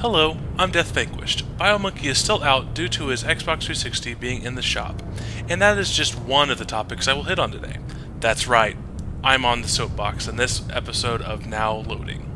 Hello, I'm deathVANQUISHED. BioMonkey is still out due to his Xbox 360 being in the shop, and that is just one of the topics I will hit on today. That's right, I'm on the soapbox in this episode of Now Loading.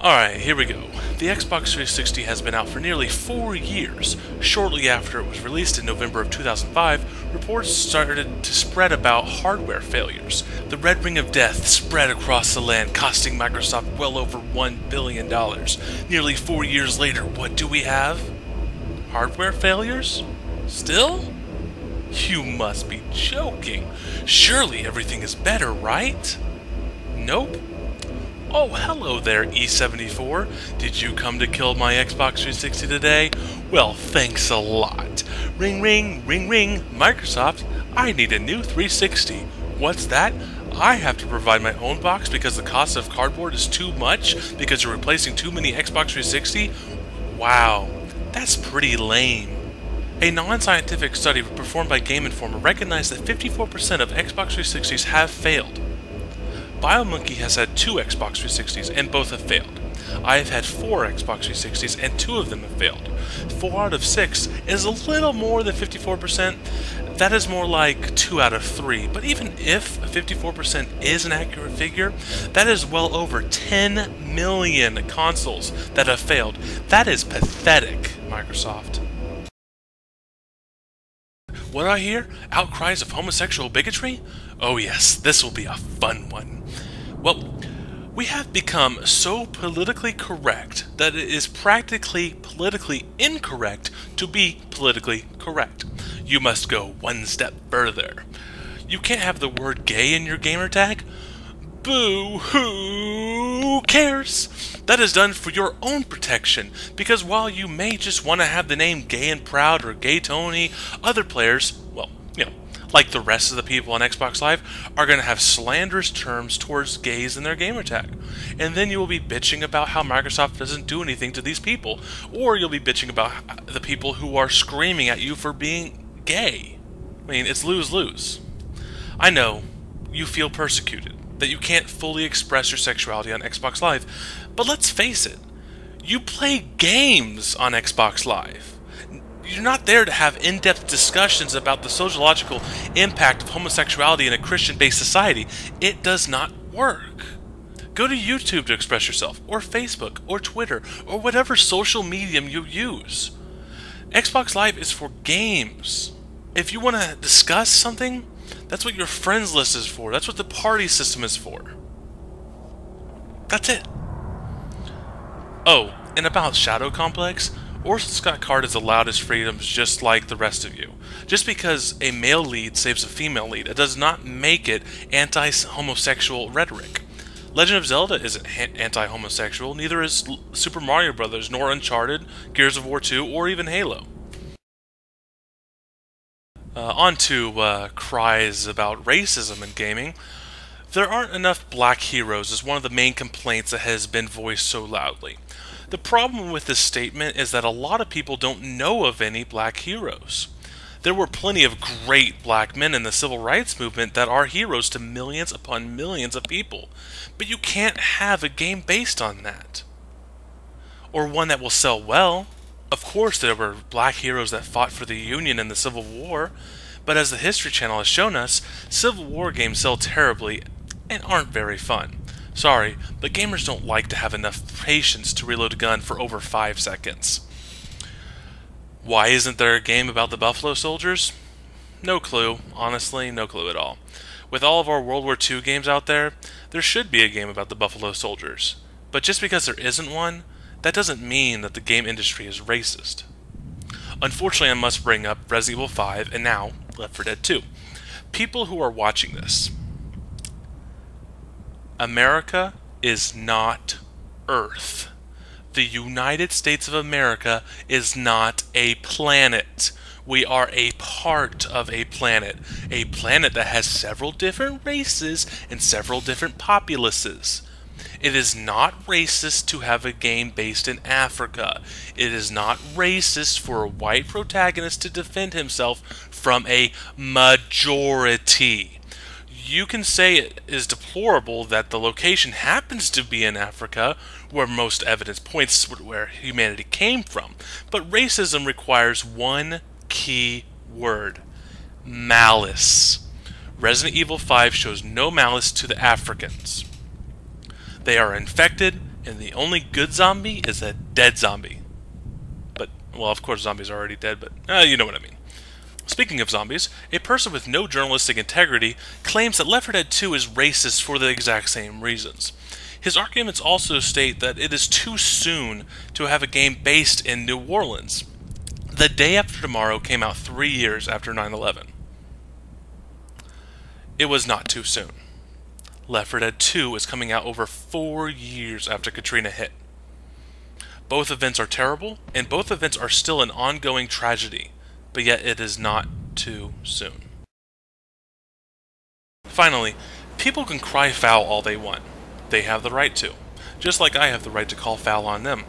Alright, here we go. The Xbox 360 has been out for nearly 4 years. Shortly after it was released in November of 2005, reports started to spread about hardware failures. The Red Ring of Death spread across the land, costing Microsoft well over $1 billion. Nearly 4 years later, what do we have? Hardware failures? Still? You must be joking. Surely everything is better, right? Nope. Oh, hello there, E74. Did you come to kill my Xbox 360 today? Well, thanks a lot. Ring, ring, ring, ring. Microsoft, I need a new 360. What's that? I have to provide my own box because the cost of cardboard is too much because you're replacing too many Xbox 360? Wow, that's pretty lame. A non-scientific study performed by Game Informer recognized that 54% of Xbox 360s have failed. BioMonkey has had 2 Xbox 360s and both have failed. I have had 4 Xbox 360s and 2 of them have failed. 4 out of 6 is a little more than 54%. That is more like 2 out of 3. But even if 54% is an accurate figure, that is well over 10 million consoles that have failed. That is pathetic, Microsoft. What do I hear? Outcries of homosexual bigotry? Oh yes, this will be a fun one. Well, we have become so politically correct that it is practically politically incorrect to be politically correct. You must go one step further. You can't have the word gay in your gamer tag? Boo, who cares? That is done for your own protection, because while you may just want to have the name Gay and Proud or Gay Tony, other players, well, like the rest of the people on Xbox Live, are going to have slanderous terms towards gays in their gamer tag. And then you will be bitching about how Microsoft doesn't do anything to these people, or you'll be bitching about the people who are screaming at you for being gay. I mean, it's lose-lose. I know, you feel persecuted, that you can't fully express your sexuality on Xbox Live, but let's face it, you play games on Xbox Live. You're not there to have in-depth discussions about the sociological impact of homosexuality in a Christian-based society. It does not work. Go to YouTube to express yourself, or Facebook, or Twitter, or whatever social medium you use. Xbox Live is for games. If you want to discuss something, that's what your friends list is for. That's what the party system is for. That's it. Oh, and about Shadow Complex, Orson Scott Card is allowed his freedoms just like the rest of you. Just because a male lead saves a female lead, it does not make it anti-homosexual rhetoric. Legend of Zelda isn't anti-homosexual, neither is Super Mario Bros., nor Uncharted, Gears of War 2, or even Halo. On to cries about racism in gaming. There aren't enough black heroes is one of the main complaints that has been voiced so loudly. The problem with this statement is that a lot of people don't know of any black heroes. There were plenty of great black men in the civil rights movement that are heroes to millions upon millions of people, but you can't have a game based on that. Or one that will sell well. Of course there were black heroes that fought for the Union in the Civil War, but as the History Channel has shown us, Civil War games sell terribly and aren't very fun. Sorry, but gamers don't like to have enough patience to reload a gun for over 5 seconds. Why isn't there a game about the Buffalo Soldiers? No clue. Honestly, no clue at all. With all of our World War II games out there, there should be a game about the Buffalo Soldiers. But just because there isn't one, that doesn't mean that the game industry is racist. Unfortunately, I must bring up Resident Evil 5 and now Left 4 Dead 2. People who are watching this, America is not Earth. The United States of America is not a planet. We are a part of a planet that has several different races and several different populaces. It is not racist to have a game based in Africa. It is not racist for a white protagonist to defend himself from a majority. You can say it is deplorable that the location happens to be in Africa, where most evidence points where humanity came from, but racism requires one key word: malice. Resident Evil 5 shows no malice to the Africans. They are infected, and the only good zombie is a dead zombie. But, well, of course zombies are already dead, but you know what I mean. Speaking of zombies, a person with no journalistic integrity claims that Left 4 Dead 2 is racist for the exact same reasons. His arguments also state that it is too soon to have a game based in New Orleans. The Day After Tomorrow came out 3 years after 9/11. It was not too soon. Left 4 Dead 2 is coming out over 4 years after Katrina hit. Both events are terrible, and both events are still an ongoing tragedy, but yet it is not too soon. Finally, people can cry foul all they want. They have the right to, just like I have the right to call foul on them.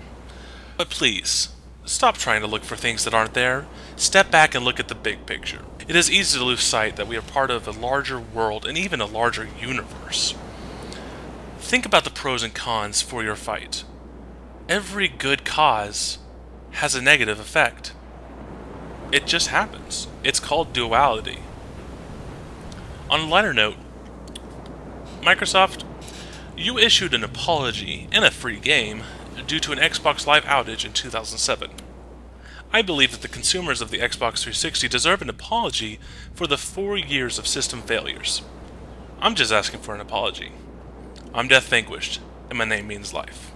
But please, stop trying to look for things that aren't there. Step back and look at the big picture. It is easy to lose sight that we are part of a larger world and even a larger universe. Think about the pros and cons for your fight. Every good cause has a negative effect. It just happens. It's called duality. On a lighter note, Microsoft, you issued an apology and a free game due to an Xbox Live outage in 2007. I believe that the consumers of the Xbox 360 deserve an apology for the 4 years of system failures. I'm just asking for an apology. I'm deathVANQUISHED, and my name means life.